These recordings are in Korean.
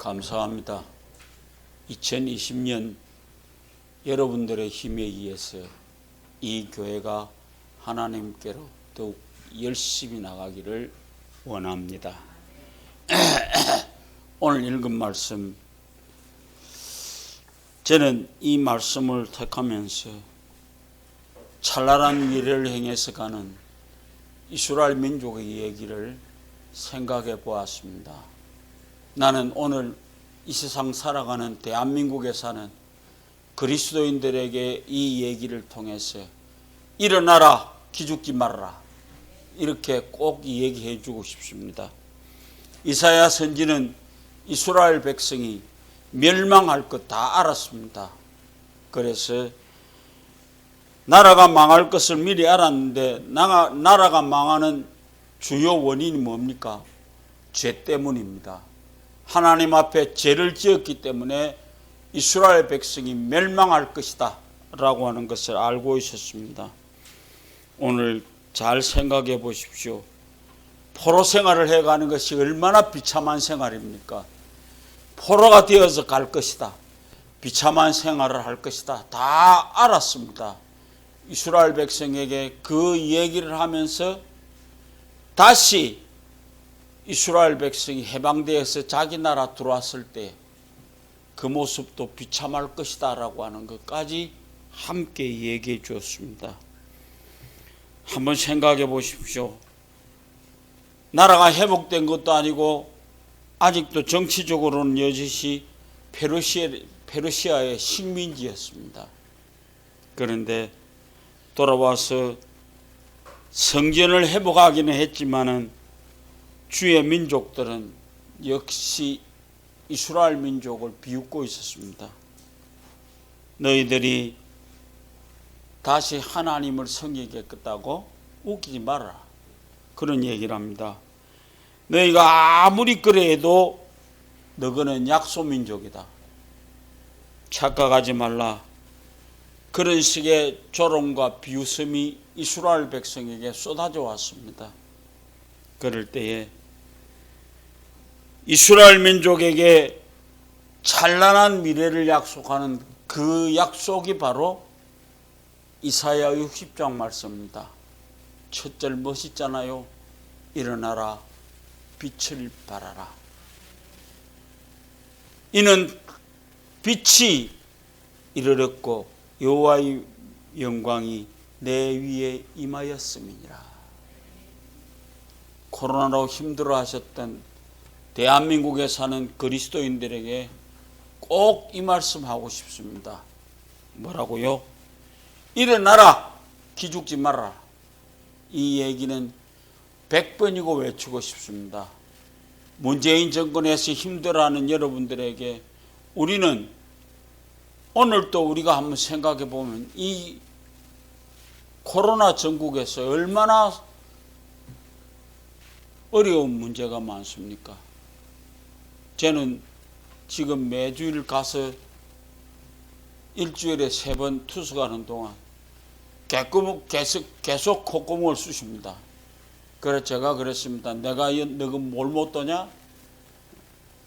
감사합니다. 2020년 여러분들의 힘에 의해서 이 교회가 하나님께로 더욱 열심히 나가기를 원합니다. 오늘 읽은 말씀, 저는 이 말씀을 택하면서 찬란한 미래를 향해서 가는 이스라엘 민족의 얘기를 생각해 보았습니다. 나는 오늘 이 세상 살아가는 대한민국에 사는 그리스도인들에게 이 얘기를 통해서 일어나라, 기죽지 말라, 이렇게 꼭 얘기해 주고 싶습니다. 이사야 선지는 이스라엘 백성이 멸망할 것 다 알았습니다. 그래서 나라가 망할 것을 미리 알았는데 나라가 망하는 주요 원인이 뭡니까? 죄 때문입니다. 하나님 앞에 죄를 지었기 때문에 이스라엘 백성이 멸망할 것이다 라고 하는 것을 알고 있었습니다. 오늘 잘 생각해 보십시오. 포로 생활을 해가는 것이 얼마나 비참한 생활입니까? 포로가 되어서 갈 것이다, 비참한 생활을 할 것이다, 다 알았습니다. 이스라엘 백성에게 그 얘기를 하면서 다시 이스라엘 백성이 해방되어서 자기 나라 들어왔을 때 그 모습도 비참할 것이다 라고 하는 것까지 함께 얘기해 주었습니다. 한번 생각해 보십시오. 나라가 회복된 것도 아니고 아직도 정치적으로는 여전히 페르시아의 식민지였습니다. 그런데 돌아와서 성전을 회복하기는 했지만은 주의 민족들은 역시 이스라엘 민족을 비웃고 있었습니다. 너희들이 다시 하나님을 섬기겠다고? 웃기지 마라, 그런 얘기를 합니다. 너희가 아무리 그래 해도 너희는 약소민족이다, 착각하지 말라, 그런 식의 조롱과 비웃음이 이스라엘 백성에게 쏟아져 왔습니다. 그럴 때에 이스라엘 민족에게 찬란한 미래를 약속하는 그 약속이 바로 이사야 60장 말씀입니다. 첫 절 멋있잖아요. 일어나라, 빛을 발하라. 이는 빛이 이르렀고 여호와의 영광이 내 위에 임하였음이니라. 코로나로 힘들어하셨던 대한민국에 사는 그리스도인들에게 꼭 이 말씀 하고 싶습니다. 뭐라고요? 일어나라, 기죽지 말라. 이 얘기는 100번이고 외치고 싶습니다. 문재인 정권에서 힘들어하는 여러분들에게 우리는 오늘 또 우리가 한번 생각해 보면 이 코로나 전국에서 얼마나 어려운 문제가 많습니까? 저는 지금 매주일 가서 일주일에 3번 투숙하는 동안 계속 콧구멍을 쑤십니다. 그래서 제가 그랬습니다. 너가 뭘 못 떠냐?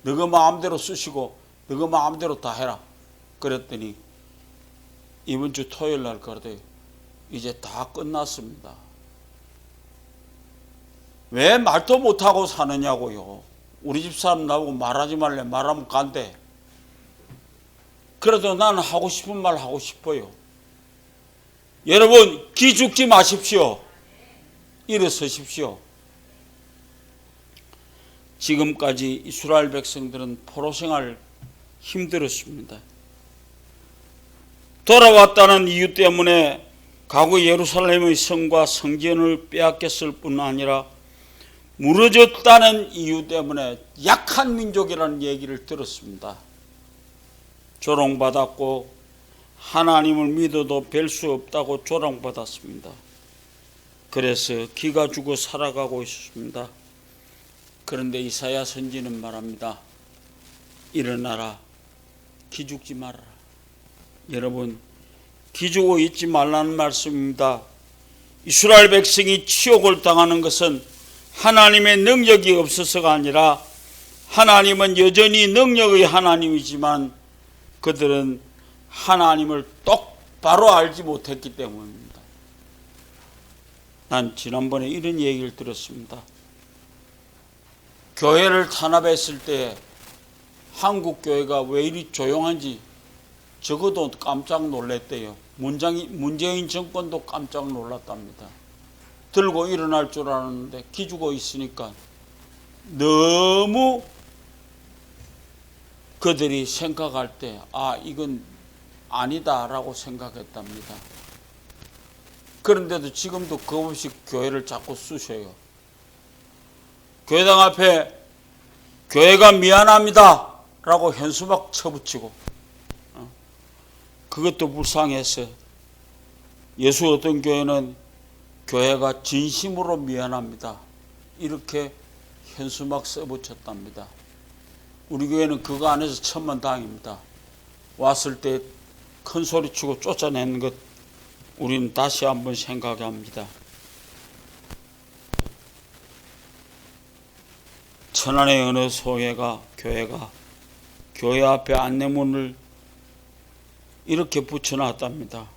너가 마음대로 쑤시고 너가 마음대로 다 해라. 그랬더니 이번 주 토요일 날 그러더니 이제 다 끝났습니다. 왜 말도 못하고 사느냐고요. 우리 집 사람 나보고 말하지 말래. 말하면 간대. 그래도 나는 하고 싶은 말 하고 싶어요. 여러분, 기죽지 마십시오. 일어서십시오. 지금까지 이스라엘 백성들은 포로 생활 힘들었습니다. 돌아왔다는 이유 때문에 과거 예루살렘의 성과 성전을 빼앗겼을 뿐 아니라 무너졌다는 이유 때문에 약한 민족이라는 얘기를 들었습니다. 조롱받았고 하나님을 믿어도 뵐 수 없다고 조롱받았습니다. 그래서 기가 죽어 살아가고 있습니다. 그런데 이사야 선지는 말합니다. 일어나라, 기죽지 말아라. 여러분, 기죽어 있지 말라는 말씀입니다. 이스라엘 백성이 치욕을 당하는 것은 하나님의 능력이 없어서가 아니라 하나님은 여전히 능력의 하나님이지만 그들은 하나님을 똑바로 알지 못했기 때문입니다. 난 지난번에 이런 얘기를 들었습니다. 교회를 탄압했을 때 한국 교회가 왜 이리 조용한지 적어도 깜짝 놀랐대요. 문재인 정권도 깜짝 놀랐답니다. 들고 일어날 줄 알았는데 기죽어 있으니까 너무 그들이 생각할 때 이건 아니다라고 생각했답니다. 그런데도 지금도 겁없이 교회를 자꾸 쑤셔요. 교회당 앞에 교회가 미안합니다 라고 현수막 쳐붙이고 그것도 불쌍해서 예수 어떤 교회는 교회가 진심으로 미안합니다 이렇게 현수막 써붙였답니다. 우리 교회는 그거 안에서 천만다행입니다. 왔을 때 큰 소리 치고 쫓아내는 것 우리는 다시 한번 생각합니다. 천안의 어느 교회가 교회 앞에 안내문을 이렇게 붙여놨답니다.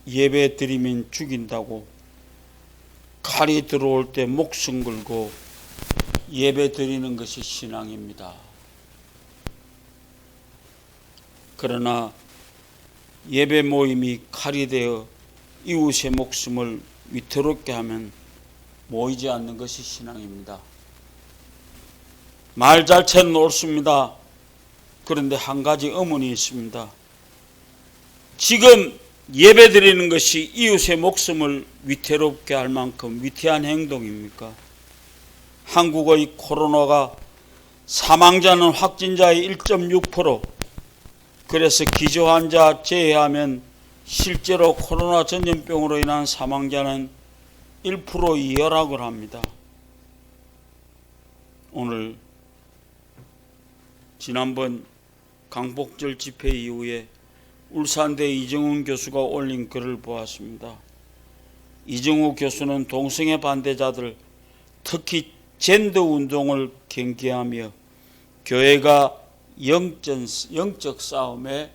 예배 드리면 죽인다고, 칼이 들어올 때 목숨 걸고 예배 드리는 것이 신앙입니다. 그러나 예배 모임이 칼이 되어 이웃의 목숨을 위태롭게 하면 모이지 않는 것이 신앙입니다. 말 자체는 옳습니다. 그런데 한 가지 의문이 있습니다. 지금 예배 드리는 것이 이웃의 목숨을 위태롭게 할 만큼 위태한 행동입니까? 한국의 코로나가 사망자는 확진자의 1.6%, 그래서 기저환자 제외하면 실제로 코로나 전염병으로 인한 사망자는 1% 이하라고 합니다. 오늘 지난번 강복절 집회 이후에 울산대 이정훈 교수가 올린 글을 보았습니다. 이정훈 교수는 동성애 반대자들, 특히 젠더 운동을 경계하며 교회가 영적 싸움에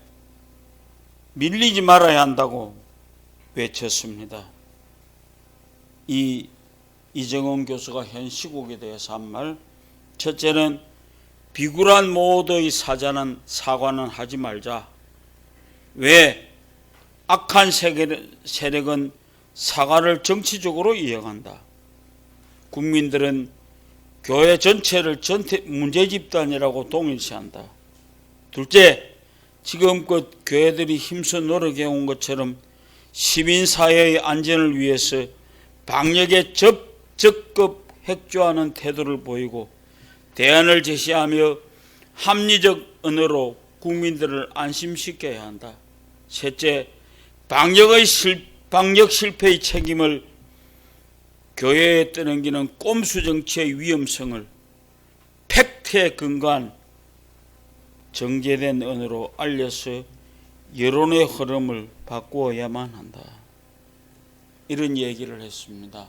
밀리지 말아야 한다고 외쳤습니다. 이정훈 교수가 현 시국에 대해서 한 말, 첫째는 비굴한 모두의 사과는 하지 말자. 왜? 악한 세력은 사과를 정치적으로 이용한다. 국민들은 교회 전체를 문제 집단이라고 동일시한다. 둘째, 지금껏 교회들이 힘써 노력해온 것처럼 시민사회의 안전을 위해서 방역에 적극 협조하는 태도를 보이고 대안을 제시하며 합리적 언어로 국민들을 안심시켜야 한다. 셋째, 방역 실패의 책임을 교회에 떠넘기는 꼼수 정치의 위험성을 팩트에 근거한 정제된 언어로 알려서 여론의 흐름을 바꾸어야만 한다. 이런 얘기를 했습니다.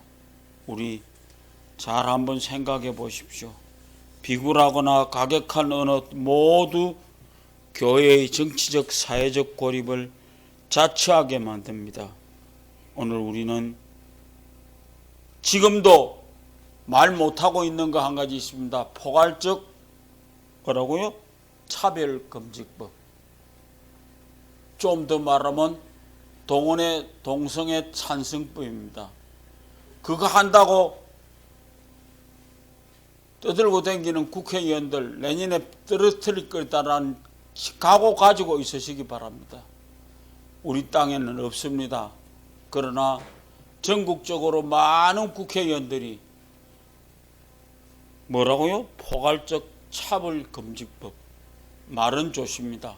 우리 잘 한번 생각해 보십시오. 비굴하거나 가격한 언어 모두 교회의 정치적 사회적 고립을 자처하게 만듭니다. 오늘 우리는 지금도 말 못하고 있는 거 한 가지 있습니다. 포괄적 뭐라고요? 차별금지법. 좀 더 말하면 동성애 찬성법입니다. 그거 한다고 떠들고 다니는 국회의원들 내년에 떨어뜨릴 거다라는 각오 가지고 있으시기 바랍니다. 우리 땅에는 없습니다. 그러나 전국적으로 많은 국회의원들이 뭐라고요? 포괄적 차별금지법. 말은 좋습니다.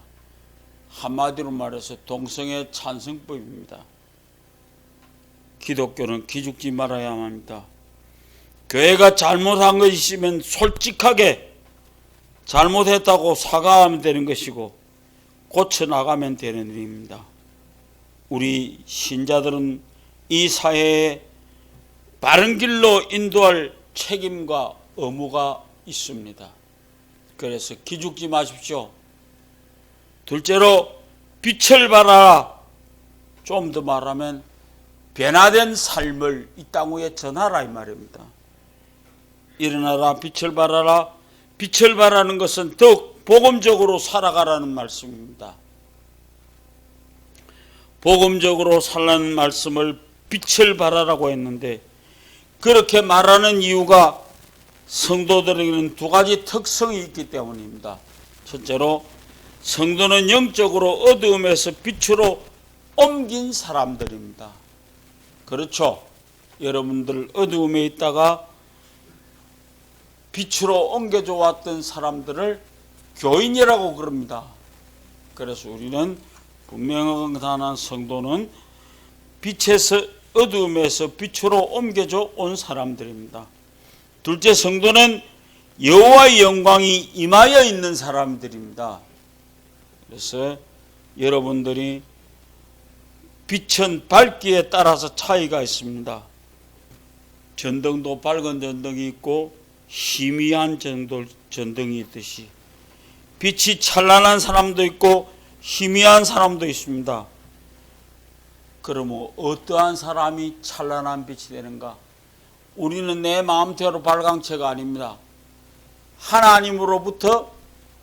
한마디로 말해서 동성애 찬성법입니다. 기독교는 기죽지 말아야 합니다. 교회가 잘못한 것이 있으면 솔직하게 잘못했다고 사과하면 되는 것이고 고쳐나가면 되는 일입니다. 우리 신자들은 이 사회에 바른 길로 인도할 책임과 의무가 있습니다. 그래서 기죽지 마십시오. 둘째로 빛을 발하라. 좀 더 말하면 변화된 삶을 이 땅 위에 전하라 이 말입니다. 일어나라 빛을 발하라. 빛을 발하는 것은 더욱 복음적으로 살아가라는 말씀입니다. 복음적으로 살라는 말씀을 빛을 발하라고 했는데, 그렇게 말하는 이유가 성도들에게는 두 가지 특성이 있기 때문입니다. 첫째로 성도는 영적으로 어두움에서 빛으로 옮긴 사람들입니다. 그렇죠? 여러분들 어두움에 있다가 빛으로 옮겨져 왔던 사람들을 교인이라고 그럽니다. 그래서 우리는 분명한 성도는 빛에서 어두움에서 빛으로 옮겨져 온 사람들입니다. 둘째, 성도는 여호와의 영광이 임하여 있는 사람들입니다. 그래서 여러분들이 빛은 밝기에 따라서 차이가 있습니다. 전등도 밝은 전등이 있고 희미한 전등이 있듯이 빛이 찬란한 사람도 있고 희미한 사람도 있습니다. 그러면 어떠한 사람이 찬란한 빛이 되는가? 우리는 내 마음대로 발광체가 아닙니다. 하나님으로부터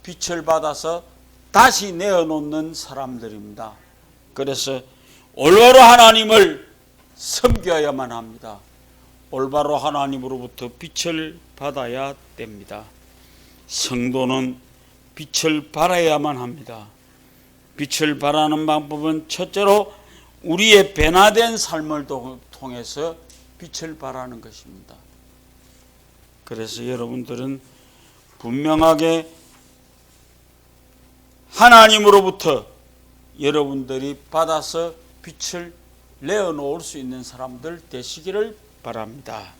빛을 받아서 다시 내어놓는 사람들입니다. 그래서 올바로 하나님을 섬겨야만 합니다. 올바로 하나님으로부터 빛을 받아야 됩니다. 성도는 빛을 발해야만 합니다. 빛을 발하는 방법은 첫째로 우리의 변화된 삶을 통해서 빛을 발하는 것입니다. 그래서 여러분들은 분명하게 하나님으로부터 여러분들이 받아서 빛을 내어놓을 수 있는 사람들 되시기를 바랍니다.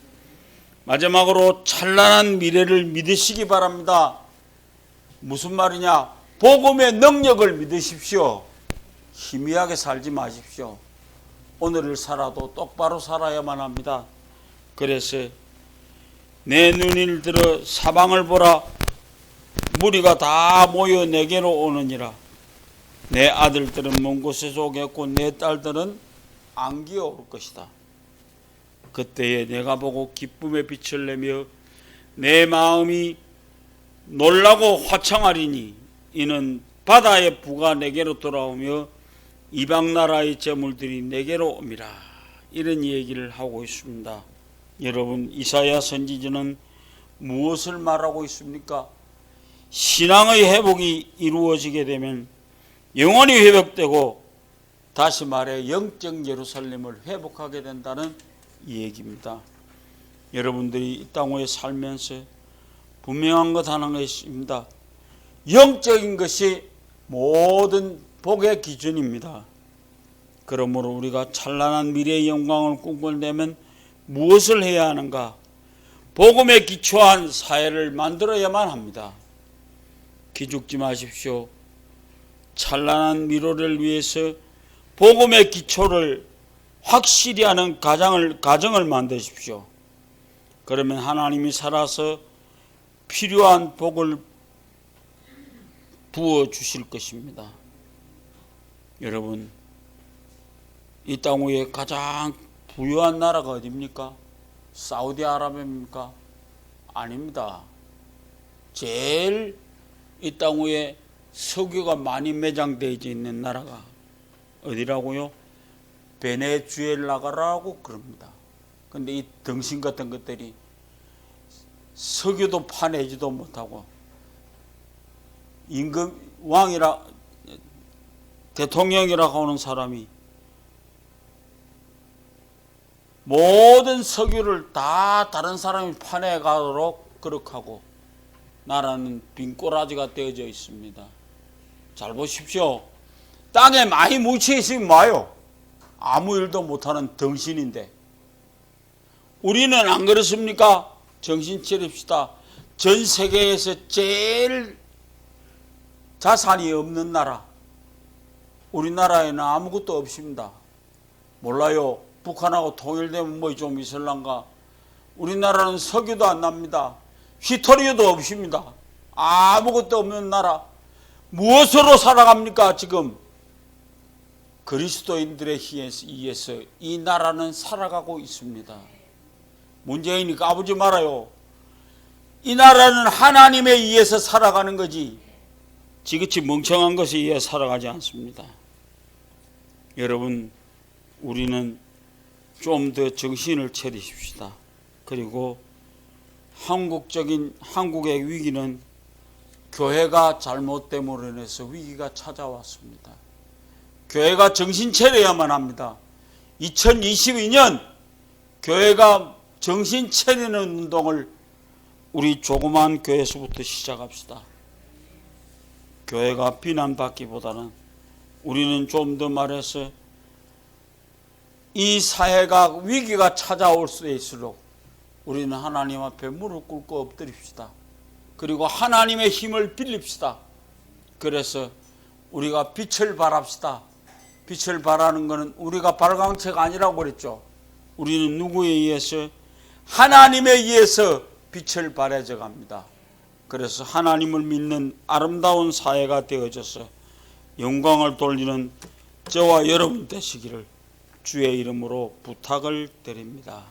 마지막으로 찬란한 미래를 믿으시기 바랍니다. 무슨 말이냐? 복음의 능력을 믿으십시오. 희미하게 살지 마십시오. 오늘을 살아도 똑바로 살아야만 합니다. 그래서 내 눈을 들어 사방을 보라. 무리가 다 모여 내게로 오느니라. 내 아들들은 먼 곳에서 오겠고 내 딸들은 안기어 올 것이다. 그때에 내가 보고 기쁨의 빛을 내며 내 마음이 놀라고 화창하리니 이는 바다의 부가 내게로 돌아오며 이방 나라의 재물들이 내게로 옵니다. 이런 얘기를 하고 있습니다. 여러분, 이사야 선지자는 무엇을 말하고 있습니까? 신앙의 회복이 이루어지게 되면 영원히 회복되고 다시 말해 영적 예루살렘을 회복하게 된다는 얘기입니다. 여러분들이 이 땅 위에 살면서 분명한 것 하나가 있습니다. 영적인 것이 모든 복의 기준입니다. 그러므로 우리가 찬란한 미래의 영광을 꿈꾸려면 무엇을 해야 하는가? 복음에 기초한 사회를 만들어야만 합니다. 기죽지 마십시오. 찬란한 미래를 위해서 복음의 기초를 확실히 하는 가정을 만드십시오. 그러면 하나님이 살아서 필요한 복을 부어 주실 것입니다. 여러분, 이 땅 위에 가장 부유한 나라가 어디입니까? 사우디아라비아입니까? 아닙니다. 제일 이 땅 위에 석유가 많이 매장되어 있는 나라가 어디라고요? 베네수엘라라고 그럽니다. 근데 이 덩신 같은 것들이 석유도 파내지도 못하고 임금 왕이라 대통령이라고 하는 사람이 모든 석유를 다 다른 사람이 파내가도록 그렇게 하고 나라는 빈꼬라지가 되어져 있습니다. 잘 보십시오. 땅에 많이 묻혀 있으면 뭐요? 아무 일도 못하는 덩신인데 우리는 안 그렇습니까? 정신 차립시다. 전 세계에서 제일 자산이 없는 나라, 우리나라에는 아무것도 없습니다. 몰라요. 북한하고 통일되면 뭐 좀 있을란가? 우리나라는 석유도 안 납니다. 히토리오도 없습니다. 아무것도 없는 나라. 무엇으로 살아갑니까? 지금 그리스도인들에 의해서 이 나라는 살아가고 있습니다. 문재인이 까부지 말아요. 이 나라는 하나님에 의해서 살아가는 거지 지그치 멍청한 것에 의해 살아가지 않습니다. 여러분, 우리는 좀 더 정신을 차리십시다. 그리고 한국의 위기는 교회가 잘못됨으로 인해서 위기가 찾아왔습니다. 교회가 정신 차려야만 합니다. 2022년 교회가 정신 차리는 운동을 우리 조그만 교회에서부터 시작합시다. 교회가 비난받기보다는 우리는 좀 더 말해서 이 사회가 위기가 찾아올 수 있을수록 우리는 하나님 앞에 무릎 꿇고 엎드립시다. 그리고 하나님의 힘을 빌립시다. 그래서 우리가 빛을 발합시다. 빛을 발하는 것은 우리가 발광체가 아니라고 그랬죠. 우리는 누구에 의해서? 하나님에 의해서 빛을 발해져 갑니다. 그래서 하나님을 믿는 아름다운 사회가 되어져서 영광을 돌리는 저와 여러분 되시기를 주의 이름으로 부탁을 드립니다.